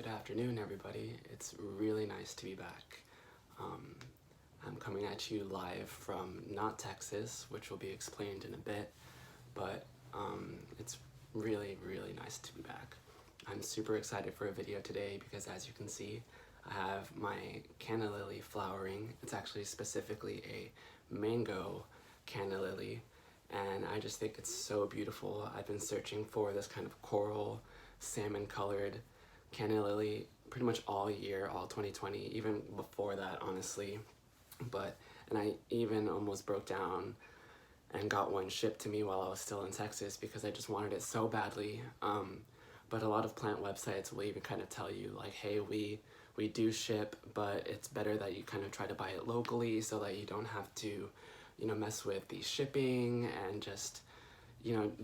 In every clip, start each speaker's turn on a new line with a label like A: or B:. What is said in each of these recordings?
A: afternoon, everybody. It's really nice to be back. I'm coming at you live from not Texas, which will be explained in a bit, but it's really nice to be back. I'm super excited for a video today because, as you can see, I have my Canna Lily flowering. It's actually specifically a mango Canna Lily, and I just think it's so beautiful. I've been searching for this kind of coral, salmon-colored Canna Lily pretty much all year, all 2020, even before that, honestly. And I even almost broke down and got one shipped to me while I was still in Texas because I just wanted it so badly. But a lot of plant websites will even kind of tell you, like, hey, we do ship, but it's better that you kind of try to buy it locally so that you don't have to, mess with the shipping and just,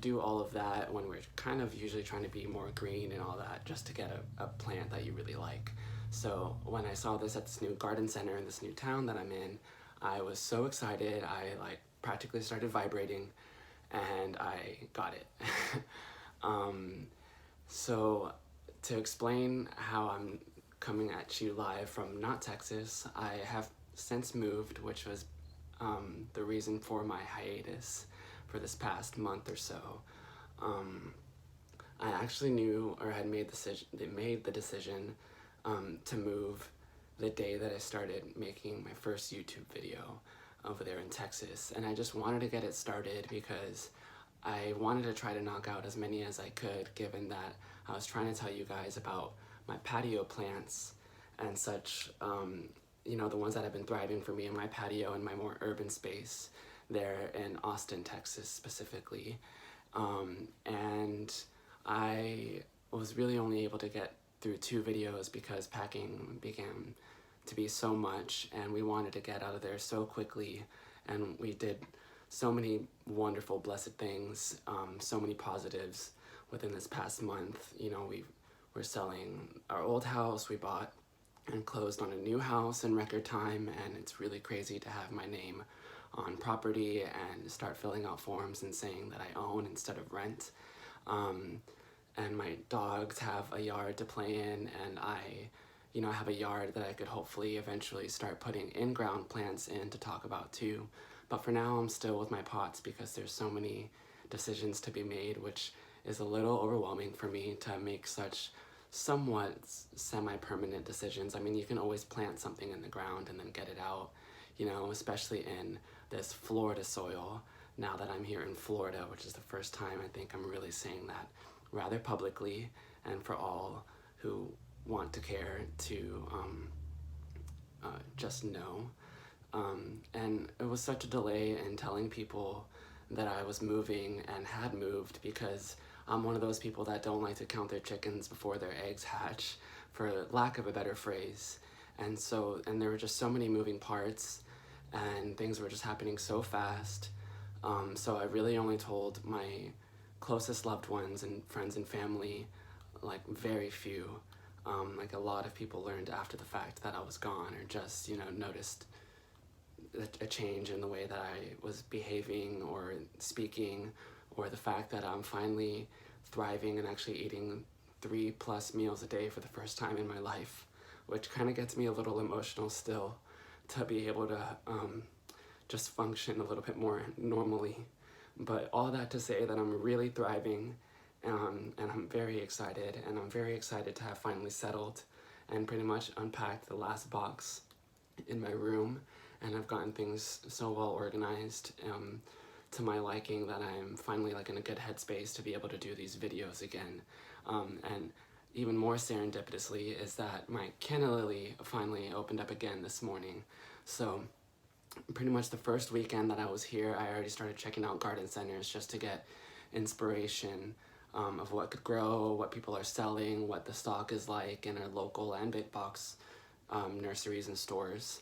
A: do all of that when we're kind of usually trying to be more green and all that just to get a plant that you really like. So when I saw this at this new garden center in this new town that I'm in, I was so excited. I practically started vibrating and I got it. So to explain how I'm coming at you live from not Texas, I have since moved, which was the reason for my hiatus for this past month or so. I actually knew or had made the decision to move the day that I started making my first YouTube video over there in Texas, and I just wanted to get it started because I wanted to try to knock out as many as I could, given that I was trying to tell you guys about my patio plants and such, the ones that have been thriving for me in my patio in my more urban space there in Austin, Texas specifically. And I was really only able to get through 2 videos because packing began to be so much and we wanted to get out of there so quickly, and we did so many wonderful, blessed things, so many positives within this past month. We were selling our old house, we bought and closed on a new house in record time, and it's really crazy to have my name on property and start filling out forms and saying that I own instead of rent. And my dogs have a yard to play in, and I have a yard that I could hopefully eventually start putting in-ground plants in to talk about too. But for now, I'm still with my pots because there's so many decisions to be made, which is a little overwhelming for me to make such somewhat semi-permanent decisions. I mean, you can always plant something in the ground and then get it out, especially in this Florida soil, now that I'm here in Florida, which is the first time I think I'm really saying that rather publicly, and for all who want to care to just know. And it was such a delay in telling people that I was moving and had moved because I'm one of those people that don't like to count their chickens before their eggs hatch, for lack of a better phrase. And there were just so many moving parts and things were just happening so fast. So I really only told my closest loved ones and friends and family, very few. A lot of people learned after the fact that I was gone, or just, noticed a change in the way that I was behaving or speaking, or the fact that I'm finally thriving and actually eating 3+ meals a day for the first time in my life, which kind of gets me a little emotional still, to be able to just function a little bit more normally. But all that to say that I'm really thriving, and I'm very excited, and I'm very excited to have finally settled and pretty much unpacked the last box in my room, and I've gotten things so well organized to my liking that I'm finally in a good headspace to be able to do these videos again. And even more serendipitously is that my Canna Lily finally opened up again this morning. So pretty much the first weekend that I was here, I already started checking out garden centers just to get inspiration of what could grow, what people are selling, what the stock is like in our local and big box nurseries and stores.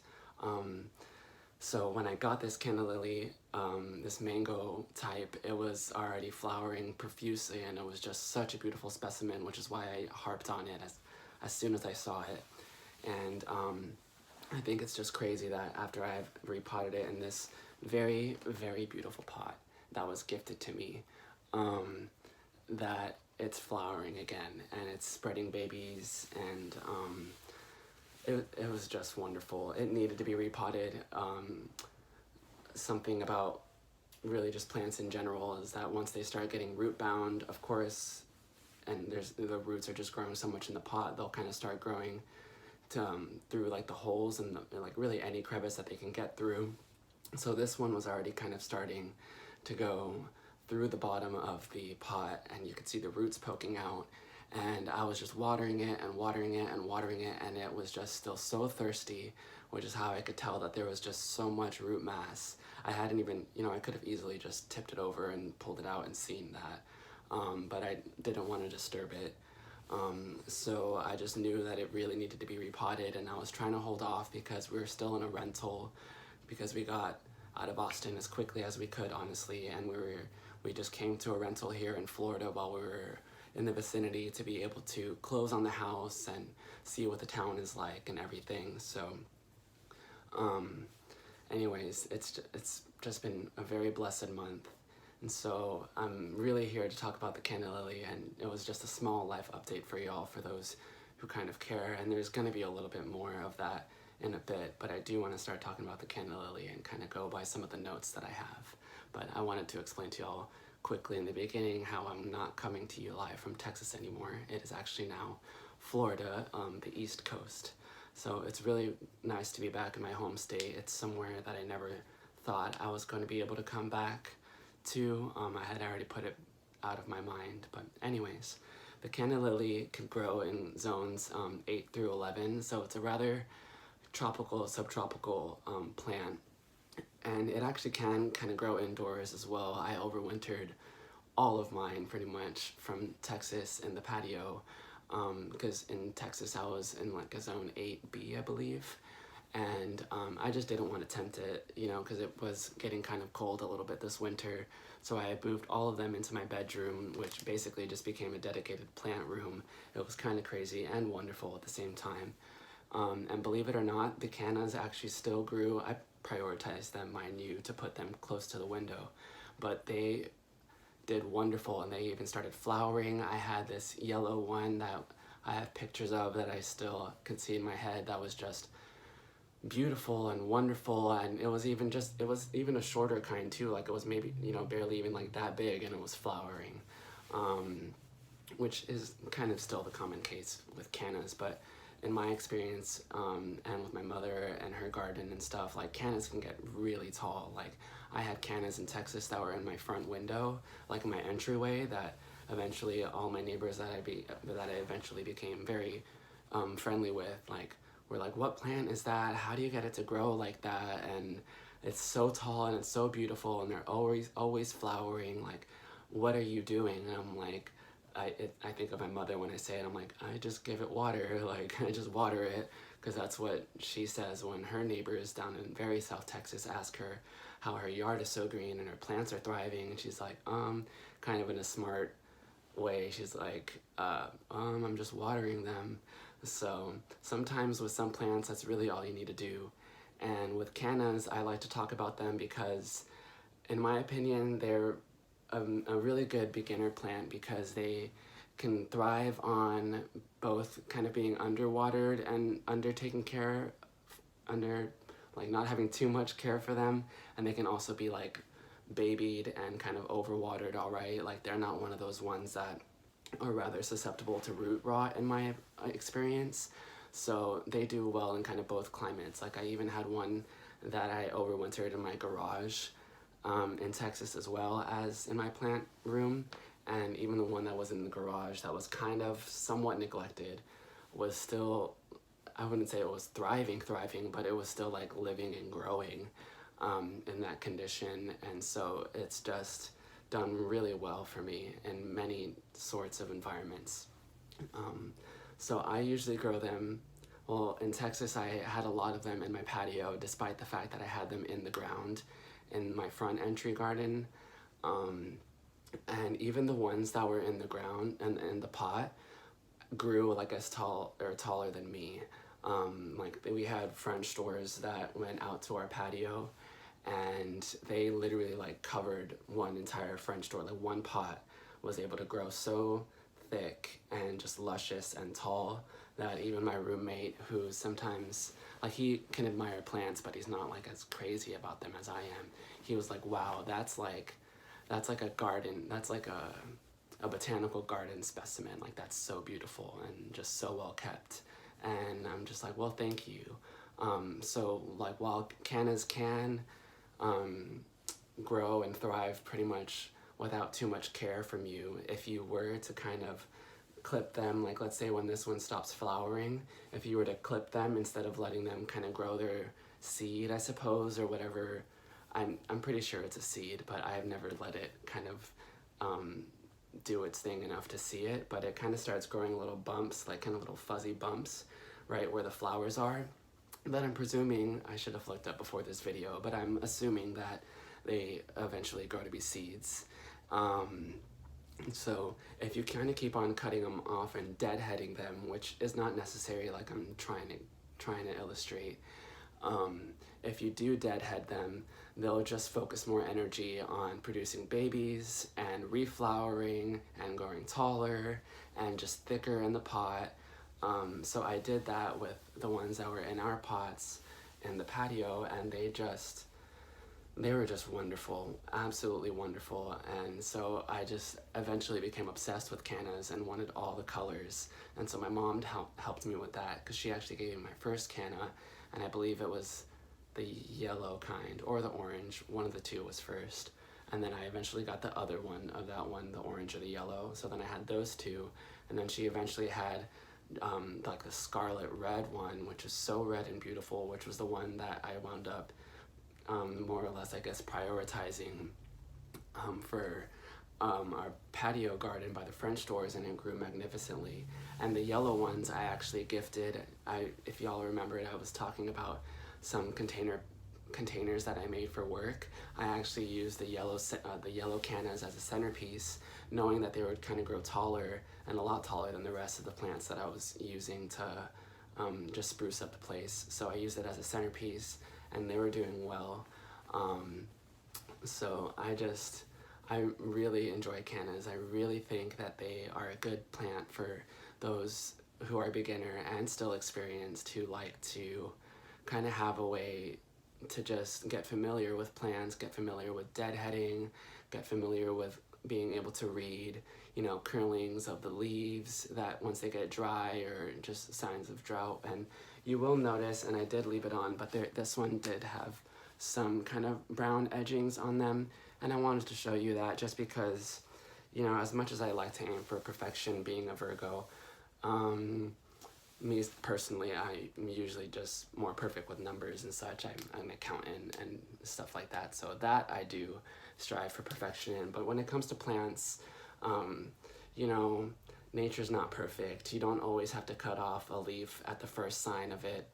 A: So when I got this Canna Lily, this mango type, it was already flowering profusely, and it was just such a beautiful specimen, which is why I harped on it as soon as I saw it. And I think it's just crazy that after I've repotted it in this very beautiful pot that was gifted to me, that it's flowering again and it's spreading babies, and it was just wonderful. It needed to be repotted. Something about really just plants in general is that once they start getting root bound, of course, and the roots are just growing so much in the pot, they'll kind of start growing to, through like the holes and like really any crevice that they can get through. So this one was already kind of starting to go through the bottom of the pot, and you could see the roots poking out, and I was just watering it and watering it and watering it, and it was just still so thirsty, which is how I could tell that there was just so much root mass. I hadn't even, I could have easily just tipped it over and pulled it out and seen that, but I didn't want to disturb it. So I just knew that it really needed to be repotted, and I was trying to hold off because we were still in a rental, because we got out of Boston as quickly as we could, honestly, and we just came to a rental here in Florida while we were in the vicinity to be able to close on the house and see what the town is like and everything. So anyways, it's just been a very blessed month, and so I'm really here to talk about the Canna Lily, and it was just a small life update for y'all, for those who kind of care, and there's going to be a little bit more of that in a bit, but I do want to start talking about the Canna Lily and kind of go by some of the notes that I have. But I wanted to explain to y'all quickly in the beginning how I'm not coming to you live from Texas anymore. It is actually now Florida, the East Coast. So it's really nice to be back in my home state. It's somewhere that I never thought I was going to be able to come back to. I had already put it out of my mind. But anyways, the Canna Lily can grow in zones 8 through 11. So it's a rather tropical, subtropical plant. And it actually can kind of grow indoors as well. I overwintered all of mine pretty much from Texas in the patio, because in Texas I was in like a zone 8B, I believe, and I just didn't want to tempt it, because it was getting kind of cold a little bit this winter. So I moved all of them into my bedroom, which basically just became a dedicated plant room. It was kind of crazy and wonderful at the same time. And believe it or not, the cannas actually still grew. I prioritized them, mind you, to put them close to the window, but they did wonderful, and they even started flowering. I had this yellow one that I have pictures of that I still could see in my head that was just beautiful and wonderful, and it was even a shorter kind too, like it was maybe barely even like that big, and it was flowering, which is kind of still the common case with cannas. But in my experience, and with my mother and her garden and stuff, like cannas can get really tall. Like I had cannas in Texas that were in my front window, like in my entryway, that eventually all my neighbors that I eventually became very friendly with, like, were like, what plant is that? How do you get it to grow like that? And it's so tall and it's so beautiful, and they're always flowering. Like, what are you doing? And I'm like, I think of my mother when I say it. I'm like, I just give it water. Like, I just water it, because that's what she says when her neighbors down in very South Texas ask her how her yard is so green and her plants are thriving, and she's like, kind of in a smart way, she's like, I'm just watering them. So sometimes with some plants, that's really all you need to do. And with cannas, I like to talk about them because, in my opinion, they're a really good beginner plant, because they can thrive on both kind of being underwatered and undertaken care, like not having too much care for them, and they can also be like babied and kind of overwatered, all right? Like they're not one of those ones that are rather susceptible to root rot in my experience. So they do well in kind of both climates. Like I even had one that I overwintered in my garage, in Texas, as well as in my plant room, and even the one that was in the garage that was kind of somewhat neglected was still, I wouldn't say it was thriving, but it was still like living and growing in that condition. And so it's just done really well for me in many sorts of environments. So I usually grow them, well, in Texas I had a lot of them in my patio, despite the fact that I had them in the ground in my front entry garden. And even the ones that were in the ground and in the pot grew like as tall or taller than me. Like we had French doors that went out to our patio, and they literally like covered one entire French door. Like one pot was able to grow so thick and just luscious and tall that even my roommate, who sometimes, like, he can admire plants, but he's not like as crazy about them as I am. He was like, wow, that's like a garden, that's like a botanical garden specimen. Like, that's so beautiful and just so well kept. And I'm just like, well, thank you. So like, while cannas can grow and thrive pretty much without too much care from you, if you were to kind of clip them, like let's say when this one stops flowering, if you were to clip them instead of letting them kind of grow their seed, I suppose, or whatever. I'm pretty sure it's a seed, but I've never let it kind of do its thing enough to see it, but it kind of starts growing little bumps, like kind of little fuzzy bumps right where the flowers are, that I'm presuming, I should have looked up before this video, but I'm assuming that they eventually grow to be seeds. So if you kind of keep on cutting them off and deadheading them, which is not necessary, like I'm trying to illustrate, if you do deadhead them, they'll just focus more energy on producing babies and reflowering and growing taller and just thicker in the pot. So I did that with the ones that were in our pots in the patio, and they were just wonderful, absolutely wonderful. And so I just eventually became obsessed with cannas and wanted all the colors. And so my mom helped me with that, because she actually gave me my first canna, and I believe it was the yellow kind or the orange, one of the two was first. And then I eventually got the other one of that one, the orange or the yellow. So then I had those two, and then she eventually had like the scarlet red one, which is so red and beautiful, which was the one that I wound up more or less, I guess, prioritizing for our patio garden by the French doors, and it grew magnificently. And the yellow ones I actually gifted. If y'all remember it, I was talking about some containers that I made for work. I actually used the yellow cannas as a centerpiece, knowing that they would kind of grow taller and a lot taller than the rest of the plants that I was using to just spruce up the place. So I used it as a centerpiece, and they were doing well. So I really enjoy cannas. I really think that they are a good plant for those who are beginner and still experienced, who like to kind of have a way to just get familiar with plants, get familiar with deadheading, get familiar with being able to read, curlings of the leaves that once they get dry, or just signs of drought. And you will notice, and I did leave it on, but this one did have some kind of brown edgings on them, and I wanted to show you that just because, as much as I like to aim for perfection, being a Virgo, me personally, I'm usually just more perfect with numbers and such. I'm an accountant and stuff like that, so that I do strive for perfection in. But when it comes to plants, nature's not perfect. You don't always have to cut off a leaf at the first sign of it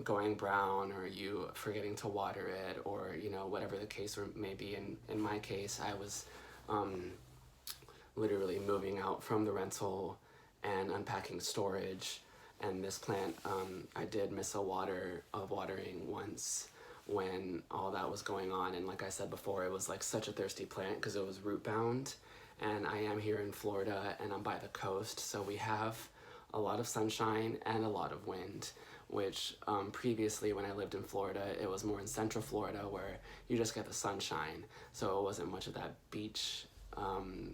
A: going brown, or you forgetting to water it, or whatever the case may be. In my case, I was literally moving out from the rental and unpacking storage, and this plant, I did miss a watering once when all that was going on. And like I said before, it was like such a thirsty plant because it was root bound, and I am here in Florida and I'm by the coast, so we have a lot of sunshine and a lot of wind, which previously when I lived in Florida, it was more in central Florida where you just get the sunshine, so it wasn't much of that beach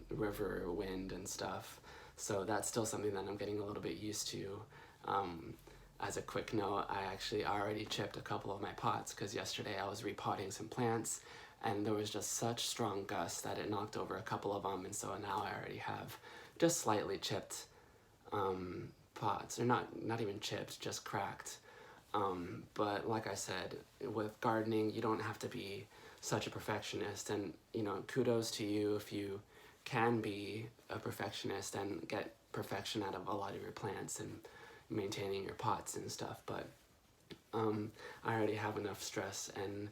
A: river wind and stuff. So that's still something that I'm getting a little bit used to. As a quick note, I actually already chipped a couple of my pots, because yesterday I was repotting some plants and there was just such strong gusts that it knocked over a couple of them, and so now I already have just slightly chipped pots, or not even chipped, just cracked. But like I said, with gardening, you don't have to be such a perfectionist, and kudos to you if you can be a perfectionist and get perfection out of a lot of your plants and maintaining your pots and stuff. But I already have enough stress and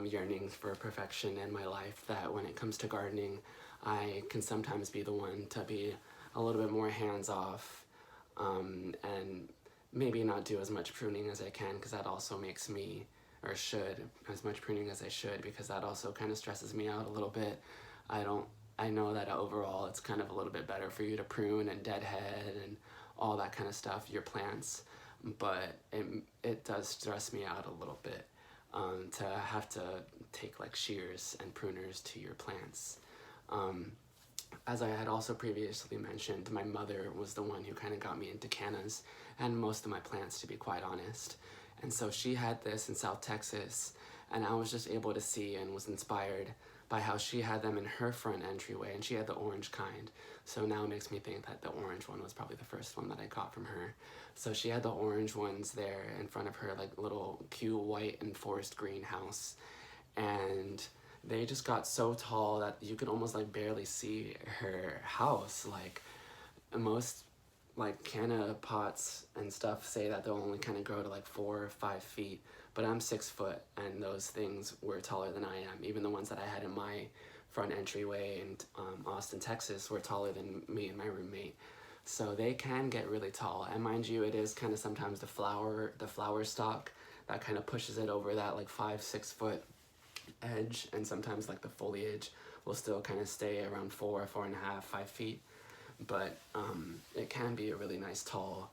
A: yearnings for perfection in my life that when it comes to gardening, I can sometimes be the one to be a little bit more hands-off, and maybe not do as much pruning as I can, because that also makes me, or should, as much pruning as I should, because that also kind of stresses me out a little bit. I don't I know that overall it's kind of a little bit better for you to prune and deadhead and all that kind of stuff, your plants, but it does stress me out a little bit to have to take like shears and pruners to your plants. As I had also previously mentioned, my mother was the one who kind of got me into cannas and most of my plants, to be quite honest. And so she had this in South Texas, and I was just able to see and was inspired by how she had them in her front entryway, and she had the orange kind. So now it makes me think that the orange one was probably the first one that I got from her. So she had the orange ones there in front of her, like little cute white and forest green house. And they just got so tall that you could almost like barely see her house. Like most like canna pots and stuff say that they'll only kind of grow to like 4 or 5 feet, but I'm 6 foot, and those things were taller than I am. Even the ones that I had in my front entryway in Austin, Texas, were taller than me and my roommate. So they can get really tall, and mind you, it is kind of sometimes the flower stalk that kind of pushes it over that like 5-6 foot edge, and sometimes like the foliage will still kind of stay around 4.5, 5 feet. But it can be a really nice tall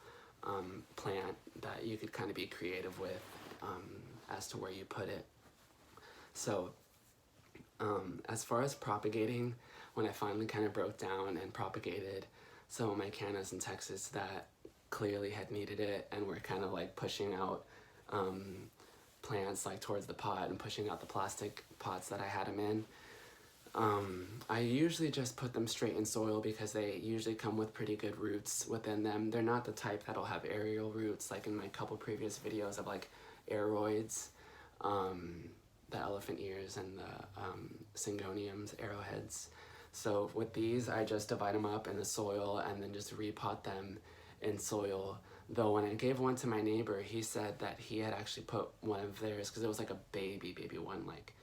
A: plant that you could kind of be creative with as to where you put it. So as far as propagating, when I finally kind of broke down and propagated some of my cannas in Texas that clearly had needed it and were kind of like pushing out plants like towards the pot and pushing out the plastic pots that I had them in, I usually just put them straight in soil because they usually come with pretty good roots within them. They're not the type that'll have aerial roots like in my couple previous videos of like aeroids, the elephant ears and the syngoniums, arrowheads. So with these, I just divide them up in the soil and then just repot them in soil. Though when I gave one to my neighbor, he said that he had actually put one of theirs, because it was like a baby one, like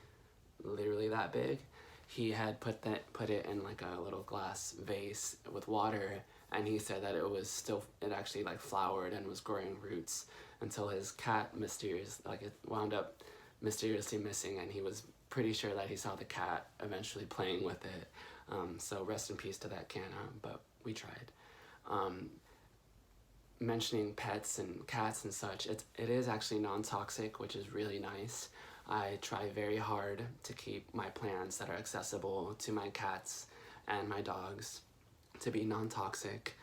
A: literally that big. He had put it in like a little glass vase with water, and he said that it actually like flowered and was growing roots until his cat it wound up mysteriously missing, and he was pretty sure that he saw the cat eventually playing with it. So rest in peace to that canna, but we tried. Mentioning pets and cats and such, it is actually non-toxic, which is really nice. I try very hard to keep my plants that are accessible to my cats and my dogs to be non-toxic.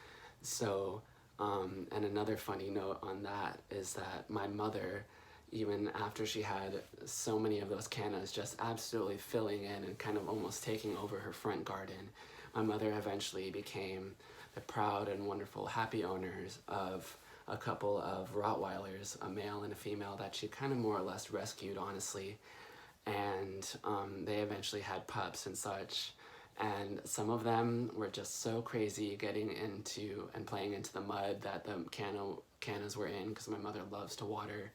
A: So, and another funny note on that is that my mother, even after she had so many of those cannas just absolutely filling in and kind of almost taking over her front garden, my mother eventually became the proud and wonderful happy owners of a couple of Rottweilers, a male and a female, that she kind of more or less rescued, honestly. And they eventually had pups and such. And some of them were just so crazy getting into and playing into the mud that the cannas were in, because my mother loves to water.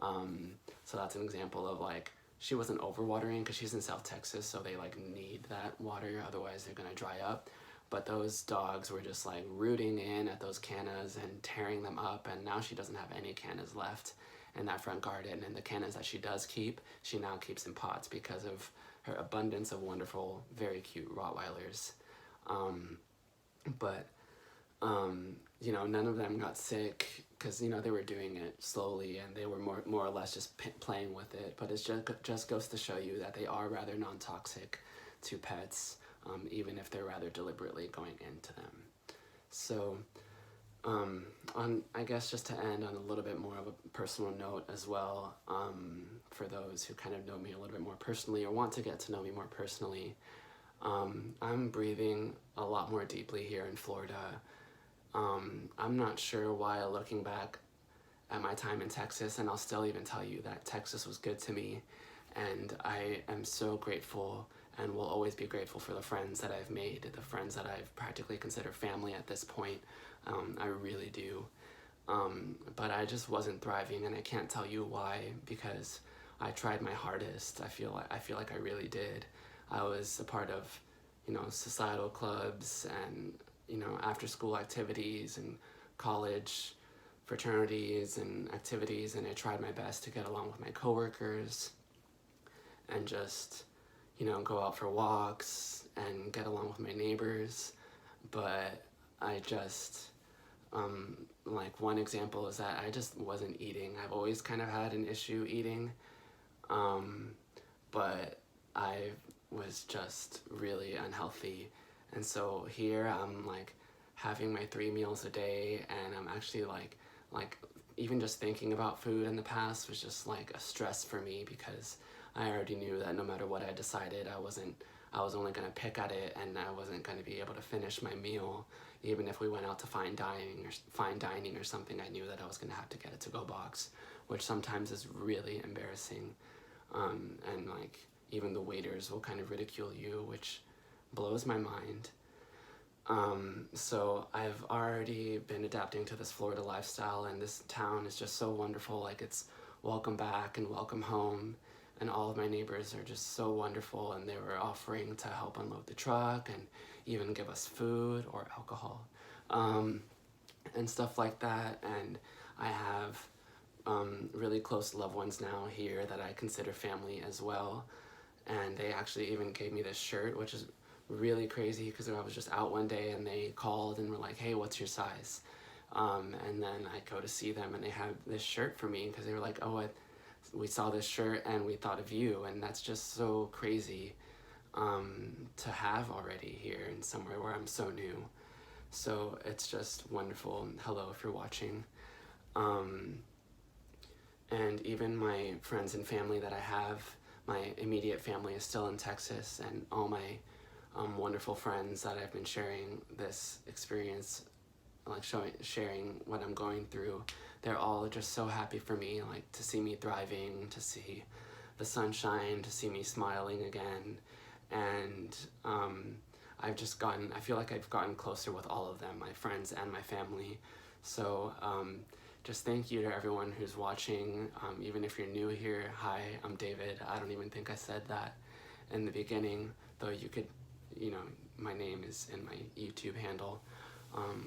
A: So that's an example of like, she wasn't overwatering because she's in South Texas, so they like need that water, otherwise they're gonna dry up. But those dogs were just like rooting in at those cannas and tearing them up, and now she doesn't have any cannas left in that front garden. And the cannas that she does keep, she now keeps in pots because of her abundance of wonderful, very cute Rottweilers. You know, none of them got sick because, you know, they were doing it slowly and they were more or less just playing with it. But it just goes to show you that they are rather non-toxic to pets, even if they're rather deliberately going into them. So, I guess just to end on a little bit more of a personal note as well, for those who kind of know me a little bit more personally or want to get to know me more personally, I'm breathing a lot more deeply here in Florida. I'm not sure why, looking back at my time in Texas, and I'll still even tell you that Texas was good to me, and I am so grateful and will always be grateful for the friends that I've made, the friends that I've practically considered family at this point. I really do. But I just wasn't thriving, and I can't tell you why, because I tried my hardest. I feel like I really did. I was a part of, you know, societal clubs and, you know, after school activities and college fraternities and activities, and I tried my best to get along with my coworkers and just, you know, go out for walks and get along with my neighbors. But I just, like one example is that I just wasn't eating. I've always kind of had an issue eating, but I was just really unhealthy. And so here I'm like having my 3 meals a day, and I'm actually like even just thinking about food in the past was just like a stress for me, because I already knew that no matter what I decided, I was only going to pick at it, and I wasn't going to be able to finish my meal. Even if we went out to fine dining or something, I knew that I was going to have to get a to-go box, which sometimes is really embarrassing. And like even the waiters will kind of ridicule you, which blows my mind. So I've already been adapting to this Florida lifestyle, and this town is just so wonderful. Like, it's welcome back and welcome home, and all of my neighbors are just so wonderful, and they were offering to help unload the truck and even give us food or alcohol, and stuff like that. And I have really close loved ones now here that I consider family as well, and they actually even gave me this shirt, which is really crazy, because I was just out one day and they called and were like, hey, what's your size? And then I go to see them and they have this shirt for me, because they were like, oh, we saw this shirt and we thought of you. And that's just so crazy to have already here in somewhere where I'm so new. So it's just wonderful. Hello, if you're watching. And even my friends and family that I have, my immediate family is still in Texas, and all my wonderful friends that I've been sharing this experience, like sharing what I'm going through, they're all just so happy for me, like to see me thriving, to see the sunshine, to see me smiling again. And I feel like I've gotten closer with all of them, my friends and my family. So just thank you to everyone who's watching. Even if you're new here, hi, I'm David. I don't even think I said that in the beginning, though you could, you know, my name is in my YouTube handle.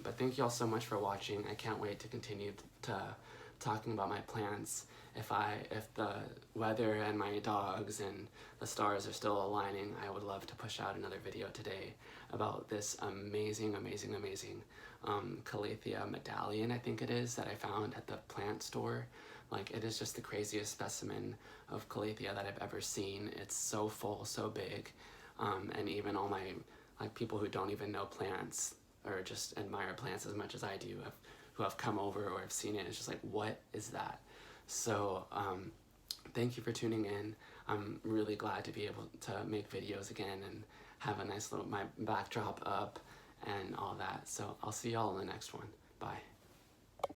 A: But thank you all so much for watching. I can't wait to continue to talking about my plants. If the weather and my dogs and the stars are still aligning, I would love to push out another video today about this amazing Calathea medallion, I think it is, that I found at the plant store. Like, it is just the craziest specimen of Calathea that I've ever seen. It's so full, so big, and even all my people who don't even know plants or just admire plants as much as I do, who have come over or have seen it, it's just like, what is that? So thank you for tuning in. I'm really glad to be able to make videos again and have a nice little, my backdrop up and all that. So I'll see y'all in the next one. Bye.